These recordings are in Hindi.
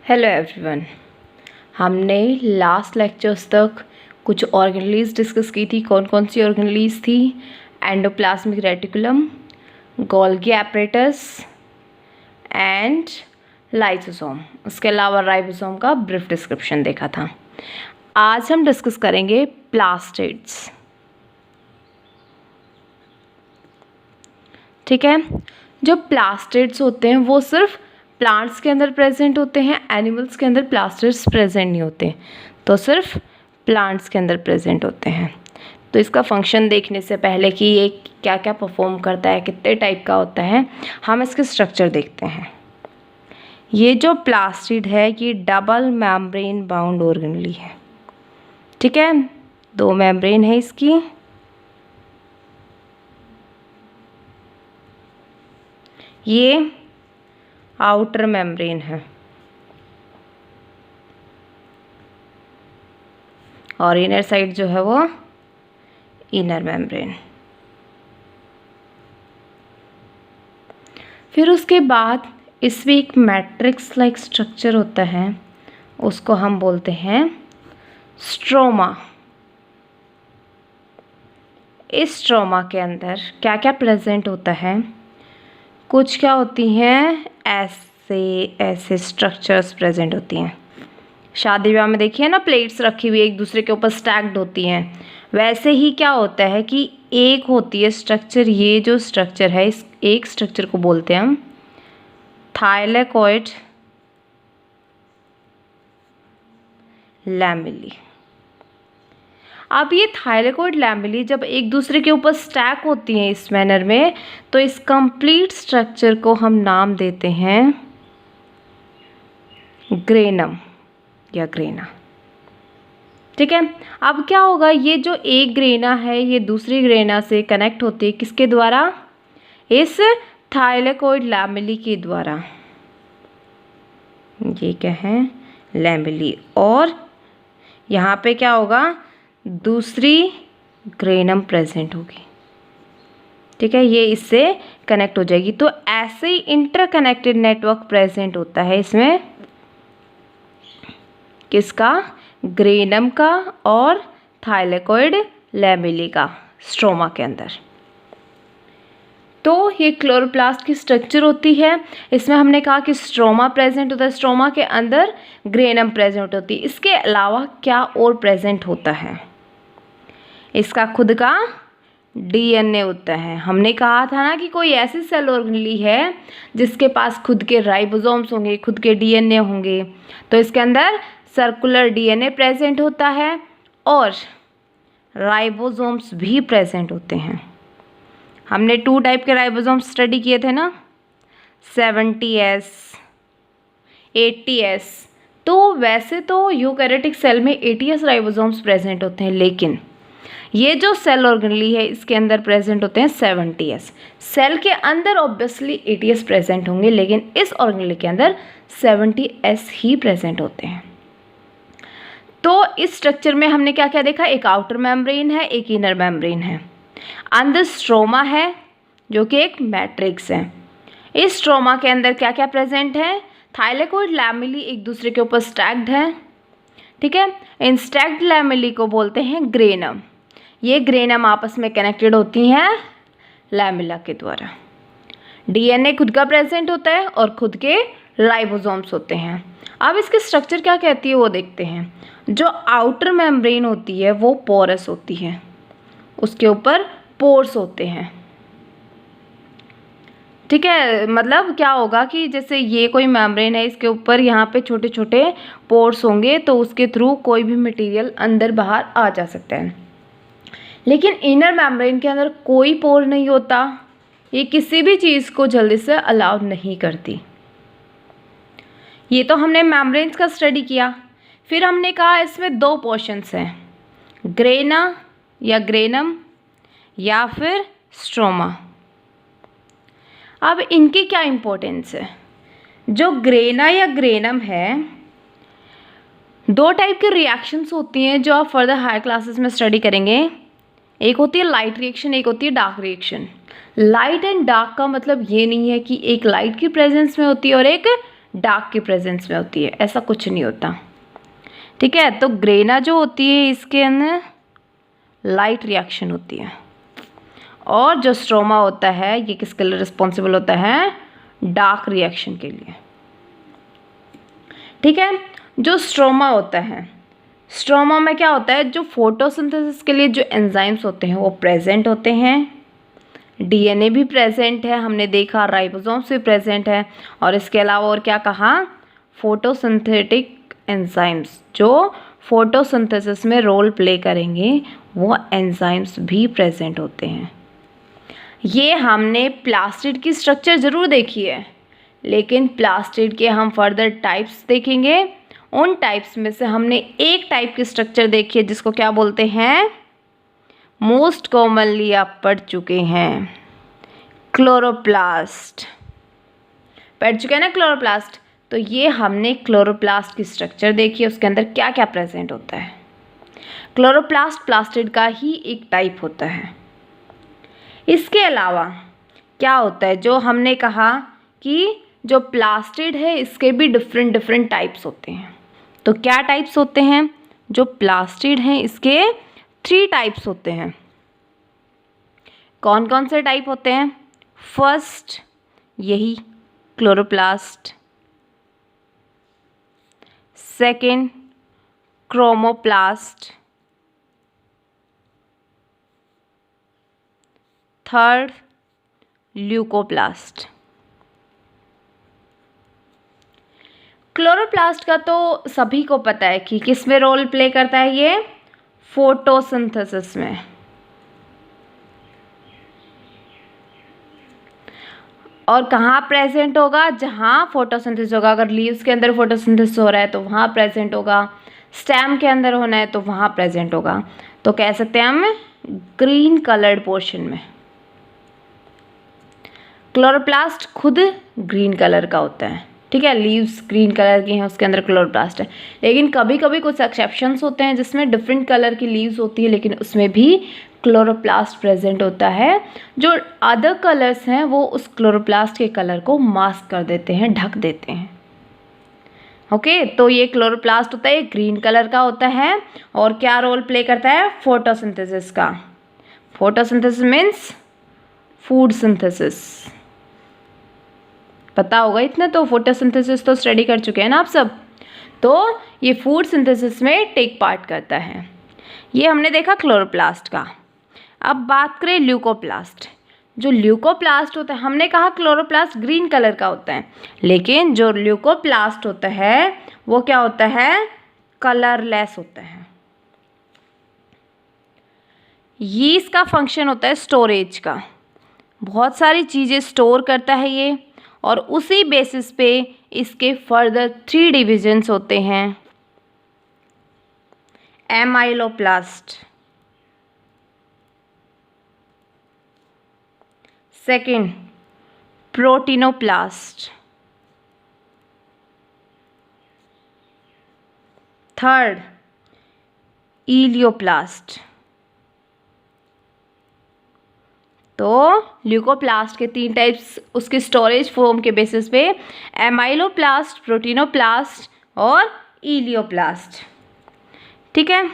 Hello everyone. हमने लास्ट लेक्चर्स तक कुछ ऑर्गेनेलीज डिस्कस की थी। कौन कौन सी ऑर्गेनेलीज थी? Endoplasmic reticulum, Golgi apparatus and lysosome. उसके अलावा राइबोसोम का ब्रीफ डिस्क्रिप्शन देखा था। आज हम डिस्कस करेंगे प्लास्टिड्स। ठीक है, जो प्लास्टिड्स होते हैं वो सिर्फ प्लांट्स के अंदर प्रेजेंट होते हैं, एनिमल्स के अंदर प्लास्टिड्स प्रेजेंट नहीं होते, तो सिर्फ प्लांट्स के अंदर प्रेजेंट होते हैं। तो इसका फंक्शन देखने से पहले कि ये क्या क्या परफॉर्म करता है, कितने टाइप का होता है, हम इसके स्ट्रक्चर देखते हैं। ये जो प्लास्टिड है ये डबल मेम्ब्रेन बाउंड ऑर्गेनेली है। ठीक है, 2 मेम्ब्रेन है इसकी। ये आउटर मेम्ब्रेन है और इनर साइड जो है वो इनर मेम्ब्रेन। फिर उसके बाद इसमें एक मैट्रिक्स लाइक स्ट्रक्चर होता है, उसको हम बोलते हैं स्ट्रोमा। इस स्ट्रोमा के अंदर क्या क्या प्रेजेंट होता है? कुछ क्या होती हैं, ऐसे स्ट्रक्चर्स प्रेजेंट होती हैं। शादी ब्याह में देखिए ना, प्लेट्स रखी हुई एक दूसरे के ऊपर स्टैक्ड होती हैं। वैसे ही क्या होता है कि एक होती है स्ट्रक्चर, ये जो स्ट्रक्चर है इस एक स्ट्रक्चर को बोलते हैं हम थाइलेकोइड लैमेली। अब ये थाइलेकोइड लैमेली जब एक दूसरे के ऊपर स्टैक होती हैं इस मैनर में, तो इस कंप्लीट स्ट्रक्चर को हम नाम देते हैं ग्रेनम या ग्रेना। ठीक है, अब क्या होगा, ये जो एक ग्रेना है ये दूसरी ग्रेना से कनेक्ट होती है किसके द्वारा? इस थाइलेकोइड लैमेली के द्वारा। ये क्या है? लैमेली। और यहाँ पे क्या होगा, दूसरी ग्रेनम प्रेजेंट होगी। ठीक है, ये इससे कनेक्ट हो जाएगी। तो ऐसे ही इंटरकनेक्टेड नेटवर्क प्रेजेंट होता है इसमें, किसका? ग्रेनम का और थाइलेकोइड लैमेली का, स्ट्रोमा के अंदर। तो ये क्लोरोप्लास्ट की स्ट्रक्चर होती है। इसमें हमने कहा कि स्ट्रोमा प्रेजेंट होता है, स्ट्रोमा के अंदर ग्रेनम प्रेजेंट होती है। इसके अलावा क्या और प्रेजेंट होता है? इसका खुद का डीएनए होता है। हमने कहा था ना कि कोई ऐसी सेल ऑर्गेनेली है जिसके पास खुद के राइबोसोम्स होंगे, खुद के डीएनए होंगे। तो इसके अंदर सर्कुलर डीएनए प्रेजेंट होता है और राइबोसोम्स भी प्रेजेंट होते हैं। हमने 2 टाइप के राइबोसोम्स स्टडी किए थे ना, 70S 80S। तो वैसे तो यूकैरियोटिक सेल में 80S राइबोसोम्स प्रेजेंट होते हैं, लेकिन ये जो सेल ऑर्गेनेली है इसके अंदर प्रेजेंट होते हैं 70S। सेल के अंदर ऑब्वियसली 80S प्रेजेंट होंगे, लेकिन इस ऑर्गेनेली के अंदर 70S ही प्रेजेंट होते हैं। तो इस स्ट्रक्चर में हमने क्या क्या देखा? एक आउटर मेम्ब्रेन है, एक इनर मेम्ब्रेन है। अंदर स्ट्रोमा है जो कि एक मैट्रिक्स है। इस स्ट्रोमा के अंदर क्या क्या प्रेजेंट है? थाइलेकोइड लैमेली एक दूसरे के ऊपर स्टैक्ड है। ठीक है, इन स्टैक्ड लैमेली को बोलते हैं ग्रेनम। ये ग्रेनम आपस में कनेक्टेड होती हैं लैमेला के द्वारा। डीएनए खुद का प्रेजेंट होता है और खुद के राइबोसोम्स होते हैं। अब इसकी स्ट्रक्चर क्या कहती है वो देखते हैं। जो आउटर मेम्ब्रेन होती है वो पोरस होती है, उसके ऊपर पोर्स होते हैं। ठीक है, मतलब क्या होगा कि जैसे ये कोई मेम्ब्रेन है, इसके ऊपर यहाँ पे छोटे छोटे पोर्स होंगे, तो उसके थ्रू कोई भी मटेरियल अंदर बाहर आ जा सकता है। लेकिन इनर मेम्ब्रेन के अंदर कोई पोर नहीं होता, ये किसी भी चीज़ को जल्दी से अलाउ नहीं करती। ये तो हमने मेम्ब्रेन्स का स्टडी किया। फिर हमने कहा इसमें 2 पोर्शंस हैं, ग्रेना या ग्रेनम या फिर स्ट्रोमा। अब इनकी क्या इम्पोर्टेंस है? जो ग्रेना या ग्रेनम है, 2 टाइप की रिएक्शंस होती हैं जो आप फर्दर हायर क्लासेस में स्टडी करेंगे। एक होती है लाइट रिएक्शन, एक होती है dark reaction. Light and dark का मतलब ये नहीं है कि एक लाइट की प्रेजेंस में होती है और एक डार्क के प्रेजेंस में होती है, ऐसा कुछ नहीं होता। ठीक है, तो ग्रेना जो होती है इसके अंदर लाइट रिएक्शन होती है, और जो स्ट्रोमा होता है ये किसके लिए रिस्पॉन्सिबल होता है? डार्क रिएक्शन के लिए। ठीक है, जो स्ट्रोमा होता है, स्ट्रोमा में क्या होता है? जो फोटोसिंथेसिस के लिए जो एंजाइम्स होते हैं वो प्रेजेंट होते हैं, डीएनए भी प्रेजेंट है, हमने देखा राइबोसोम्स भी प्रेजेंट है, और इसके अलावा और क्या कहा? फोटोसिंथेटिक एंजाइम्स जो फोटोसिंथेसिस में रोल प्ले करेंगे वो एंजाइम्स भी प्रेजेंट होते हैं। ये हमने प्लास्टिड की स्ट्रक्चर ज़रूर देखी है, लेकिन प्लास्टिड के हम फर्दर टाइप्स देखेंगे। उन टाइप्स में से हमने एक टाइप की स्ट्रक्चर देखी है जिसको क्या बोलते हैं? मोस्ट कॉमनली आप पढ़ चुके हैं, क्लोरोप्लास्ट। पढ़ चुके हैं ना क्लोरोप्लास्ट? तो ये हमने क्लोरोप्लास्ट की स्ट्रक्चर देखी है, उसके अंदर क्या क्या प्रेजेंट होता है। क्लोरोप्लास्ट प्लास्टिड का ही एक टाइप होता है। इसके अलावा क्या होता है? जो हमने कहा कि जो प्लास्टिड है इसके भी डिफरेंट टाइप्स होते हैं। तो क्या टाइप्स होते हैं? जो प्लास्टिड हैं इसके 3 टाइप्स होते हैं। कौन कौन से टाइप होते हैं? फर्स्ट यही chloroplast, second chromoplast, third leucoplast. Chloroplast का तो सभी को पता है कि किस में रोल प्ले करता है ये? फोटोसिंथेसिस में। और कहाँ प्रेजेंट होगा? जहाँ फोटोसिंथेसिस होगा। अगर लीव्स के अंदर फोटोसिंथेसिस हो रहा है तो वहाँ प्रेजेंट होगा, स्टेम के अंदर होना है तो वहाँ प्रेजेंट होगा। तो कह सकते हैं हम ग्रीन कलर्ड पोर्शन में। क्लोरोप्लास्ट खुद ग्रीन कलर का होता है। ठीक है, लीव्स ग्रीन कलर की हैं, उसके अंदर क्लोरोप्लास्ट है। लेकिन कभी कभी कुछ एक्सेप्शंस होते हैं जिसमें डिफरेंट कलर की लीव्स होती है, लेकिन उसमें भी क्लोरोप्लास्ट प्रेजेंट होता है। जो अदर कलर्स हैं वो उस क्लोरोप्लास्ट के कलर को मास्क कर देते हैं, ढक देते हैं। ओके, तो ये क्लोरोप्लास्ट होता है, ग्रीन कलर का होता है, और क्या रोल प्ले करता है? फोटोसिंथेसिस का। Photosynthesis means food synthesis. पता होगा इतना, तो फोटोसिंथेसिस तो स्टडी कर चुके हैं ना आप सब। तो ये फूड सिंथेसिस में टेक पार्ट करता है। ये हमने देखा क्लोरोप्लास्ट का। अब बात करें ल्यूकोप्लास्ट। जो ल्यूकोप्लास्ट होता है, हमने कहा क्लोरोप्लास्ट ग्रीन कलर का होता है, लेकिन जो ल्यूकोप्लास्ट होता है वो क्या होता है? कलरलेस होता है। ये इसका फंक्शन होता है स्टोरेज का। बहुत सारी चीज़ें स्टोर करता है ये, और उसी बेसिस पे इसके फर्दर 3 डिविजन्स होते हैं। Amyloplast, second प्रोटीनोप्लास्ट, third elaioplast. तो ल्यूकोप्लास्ट के 3 टाइप्स उसके स्टोरेज फॉर्म के बेसिस पे, एमाइलोप्लास्ट, प्रोटीनोप्लास्ट और इलियोप्लास्ट। ठीक है,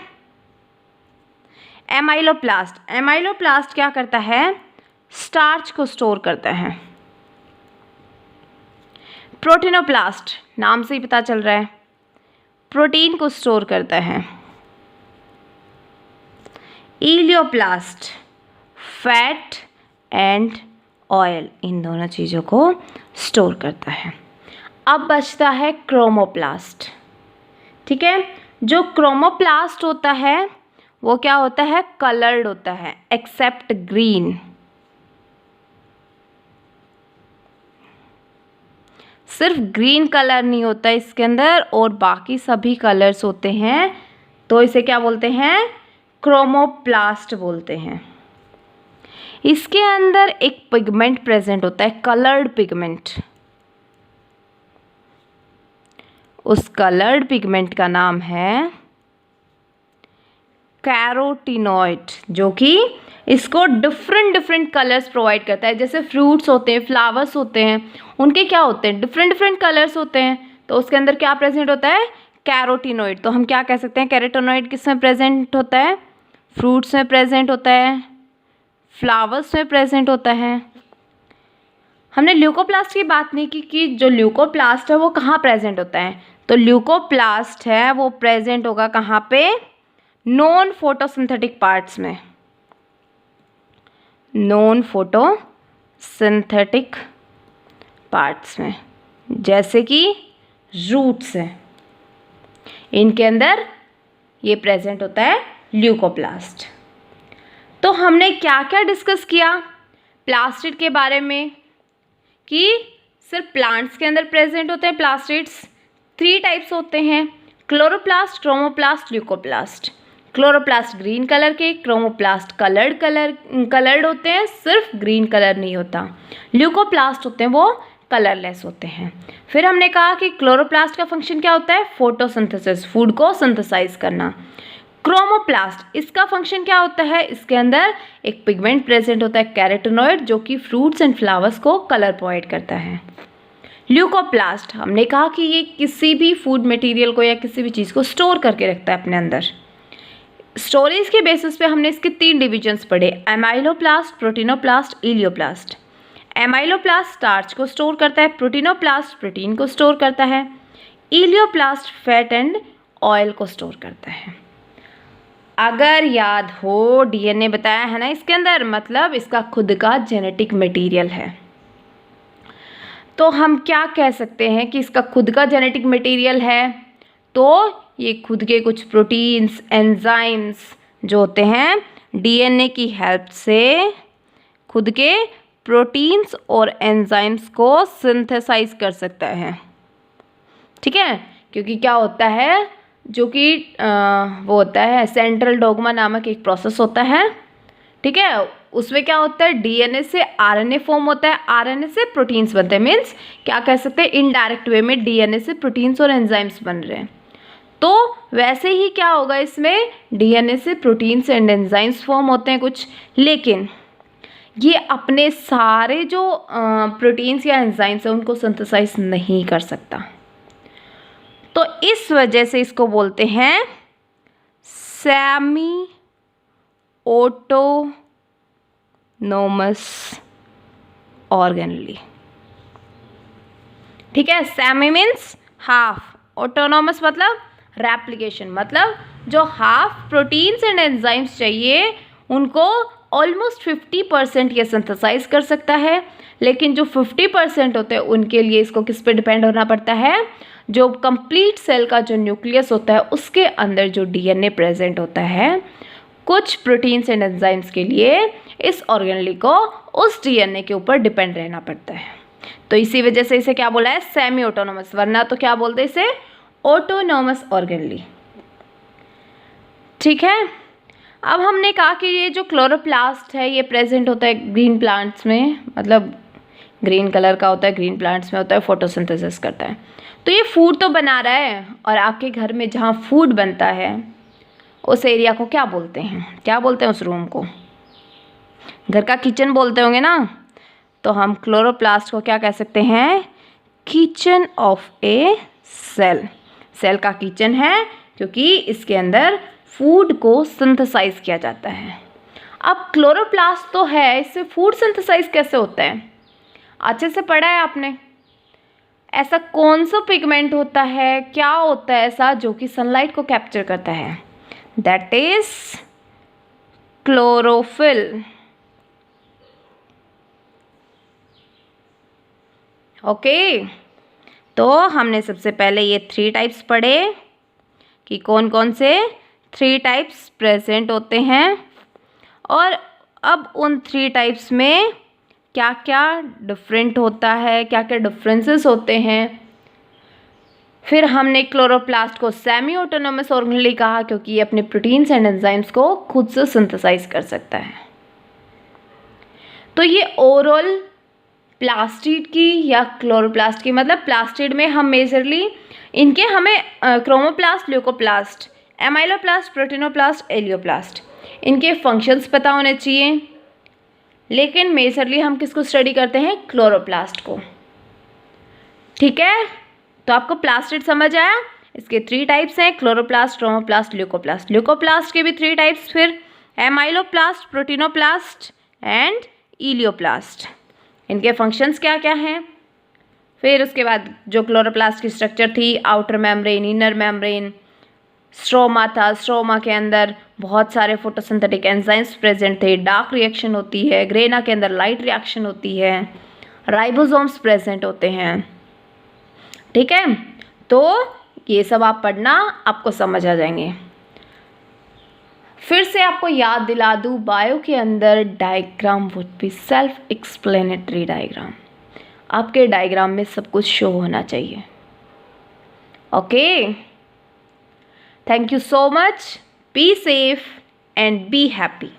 एमाइलोप्लास्ट क्या करता है? स्टार्च को स्टोर करता है। प्रोटीनोप्लास्ट नाम से ही पता चल रहा है, प्रोटीन को स्टोर करता है। इलियोप्लास्ट फैट एंड ऑयल, इन दोनों चीज़ों को स्टोर करता है। अब बचता है क्रोमोप्लास्ट। ठीक है, जो क्रोमोप्लास्ट होता है वो क्या होता है? कलर्ड होता है, एक्सेप्ट ग्रीन। सिर्फ ग्रीन कलर नहीं होता इसके अंदर, और बाकी सभी कलर्स होते हैं। तो इसे क्या बोलते हैं? क्रोमोप्लास्ट बोलते हैं। इसके अंदर एक पिगमेंट प्रेजेंट होता है, कलर्ड पिगमेंट। उस कलर्ड पिगमेंट का नाम है कैरोटीनॉइड, जो कि इसको डिफरेंट डिफरेंट कलर्स प्रोवाइड करता है। जैसे फ्रूट्स होते हैं, फ्लावर्स होते हैं, उनके क्या होते हैं, डिफरेंट डिफरेंट कलर्स होते हैं, तो उसके अंदर क्या प्रेजेंट होता है, कैरोटीनॉइड। तो हम क्या कह सकते हैं, कैरोटीनॉइड किस में प्रेजेंट होता है, फ्रूट्स में प्रेजेंट होता है, फ्लावर्स में प्रेजेंट होता है। हमने ल्यूकोप्लास्ट की बात नहीं की कि जो ल्यूकोप्लास्ट है वो कहाँ प्रेजेंट होता है, तो ल्यूकोप्लास्ट है वो प्रेजेंट होगा कहाँ पे, नॉन फोटोसिंथेटिक पार्ट्स में, नॉन फोटोसिंथेटिक पार्ट्स में, जैसे कि रूट्स हैं, इनके अंदर ये प्रेजेंट होता है ल्यूकोप्लास्ट। तो हमने क्या क्या डिस्कस किया प्लास्टिड के बारे में, कि सिर्फ प्लांट्स के अंदर प्रेजेंट होते हैं प्लास्टिड्स। 3 टाइप्स होते हैं, chloroplast, chromoplast, leucoplast. Chloroplast green colour के, क्रोमोप्लास्ट कलर्ड होते हैं, सिर्फ ग्रीन कलर नहीं होता। ल्यूकोप्लास्ट होते हैं वो कलरलेस होते हैं। फिर हमने कहा कि क्लोरोप्लास्ट का फंक्शन क्या होता है, फोटोसिंथेसिस, फूड को सिंथेसाइज करना। क्रोमोप्लास्ट, इसका फंक्शन क्या होता है, इसके अंदर एक पिगमेंट प्रेजेंट होता है कैरोटीनॉइड, जो कि फ्रूट्स एंड फ्लावर्स को कलर प्रोवाइड करता है। ल्यूकोप्लास्ट, हमने कहा कि ये किसी भी फूड मटेरियल को या किसी भी चीज़ को स्टोर करके रखता है अपने अंदर। स्टोरेज के बेसिस पे हमने इसके 3 डिविजन्स पढ़े, एमाइलोप्लास्ट, प्रोटीनोप्लास्ट, इलियोप्लास्ट। एमाइलोप्लास्ट स्टार्च को स्टोर करता है, प्रोटीनोप्लास्ट प्रोटीन को स्टोर करता है, इलियोप्लास्ट फैट एंड ऑयल को स्टोर करता है। अगर याद हो डीएनए बताया है ना इसके अंदर, मतलब इसका खुद का जेनेटिक मटेरियल है। तो हम क्या कह सकते हैं कि इसका खुद का जेनेटिक मटेरियल है, तो ये खुद के कुछ प्रोटीन्स, एंजाइम्स जो होते हैं डीएनए की हेल्प से खुद के प्रोटीन्स और एंजाइम्स को सिंथेसाइज कर सकता है। ठीक है, क्योंकि क्या होता है, जो कि वो होता है सेंट्रल डोग्मा नामक एक प्रोसेस होता है। ठीक है, उसमें क्या होता है, डीएनए से आरएनए फॉर्म होता है, आरएनए से प्रोटीन्स बनते हैं। मीन्स क्या कह सकते हैं, इनडायरेक्ट वे में डीएनए से प्रोटीन्स और एंजाइम्स बन रहे हैं। तो वैसे ही क्या होगा, इसमें डीएनए से प्रोटीन्स एंड एंजाइम्स फॉर्म होते हैं कुछ, लेकिन ये अपने सारे जो प्रोटीन्स या एंजाइम्स हैं उनको सिंथेसाइज नहीं कर सकता। तो इस वजह से इसको बोलते हैं सेमी ऑटोनोमस ऑर्गेनली। ठीक है, सेमी मीन्स हाफ, ऑटोनोमस मतलब रेप्लिकेशन, मतलब जो हाफ प्रोटीन्स एंड एंजाइम्स चाहिए उनको ऑलमोस्ट 50% ये सिंथेसाइज कर सकता है, लेकिन जो 50% होते हैं उनके लिए इसको किस पे डिपेंड होना पड़ता है, जो कंप्लीट सेल का जो न्यूक्लियस होता है उसके अंदर जो डीएनए प्रेजेंट होता है, कुछ प्रोटीन्स एंड एंजाइम्स के लिए इस ऑर्गेनली को उस डीएनए के ऊपर डिपेंड रहना पड़ता है। तो इसी वजह से इसे क्या बोला है, सेमी ऑटोनोमस, वरना तो क्या बोलते हैं इसे, ऑटोनोमस ऑर्गेनली। ठीक है, अब हमने कहा कि ये जो क्लोरोप्लास्ट है ये प्रेजेंट होता है ग्रीन प्लांट्स में, मतलब ग्रीन कलर का होता है, ग्रीन प्लांट्स में होता है, फोटोसिंथेसिस करता है। तो ये फूड तो बना रहा है, और आपके घर में जहाँ फूड बनता है उस एरिया को क्या बोलते हैं, क्या बोलते हैं उस रूम को, घर का किचन बोलते होंगे ना। तो हम क्लोरोप्लास्ट को क्या कह सकते हैं, kitchen of a cell. Cell का किचन है क्योंकि इसके अंदर फूड को सिंथेसाइज किया जाता है। अब क्लोरोप्लास्ट तो है, इससे फूड सिंथेसाइज कैसे होता है, अच्छे से पढ़ा है आपने। ऐसा कौन सा पिगमेंट होता है, क्या होता है ऐसा जो कि सनलाइट को कैप्चर करता है, दैट इज क्लोरोफिल। ओके, तो हमने सबसे पहले ये 3 टाइप्स पढ़े कि कौन कौन से 3 टाइप्स प्रेजेंट होते हैं, और अब उन 3 टाइप्स में क्या क्या डिफरेंट होता है, क्या क्या डिफरेंसेस होते हैं। फिर हमने क्लोरोप्लास्ट को सेमी ऑटोनोमस ऑर्गेनली कहा क्योंकि ये अपने प्रोटीन्स एंड एंजाइम्स को खुद से सिंथेसाइज कर सकता है। तो ये ओवरऑल प्लास्टिड की या क्लोरोप्लास्ट की, मतलब प्लास्टिड में हम मेजरली इनके हमें क्रोमोप्लास्ट, ल्यूकोप्लास्ट, एमाइलोप्लास्ट, प्रोटीनोप्लास्ट, एलियोप्लास्ट, इनके फंक्शंस पता होने चाहिए, लेकिन मेजरली हम किसको स्टडी करते हैं? क्लोरोप्लास्ट को। ठीक है, तो आपको प्लास्टिड समझ आया। इसके 3 टाइप्स हैं, क्लोरोप्लास्ट, क्रोमोप्लास्ट, ल्यूकोप्लास्ट। ल्यूकोप्लास्ट के भी 3 टाइप्स, फिर एमाइलोप्लास्ट, प्रोटीनोप्लास्ट एंड इलियोप्लास्ट। इनके फंक्शंस क्या क्या हैं? फिर उसके बाद जो क्लोरोप्लास्ट की स्ट्रक्चर थी, outer membrane, inner membrane, stroma था, स्ट्रोमा के अंदर बहुत सारे फोटोसिंथेटिक एंजाइम्स प्रेजेंट थे, डार्क रिएक्शन होती है, ग्रेना के अंदर लाइट रिएक्शन होती है, राइबोसोम्स प्रेजेंट होते हैं। ठीक है, तो ये सब आप पढ़ना, आपको समझ आ जाएंगे। फिर से आपको याद दिला दूँ, बायो के अंदर diagram would be self explanatory diagram. आपके डायग्राम में सब कुछ शो होना चाहिए। Okay, thank you so much, be safe and be happy.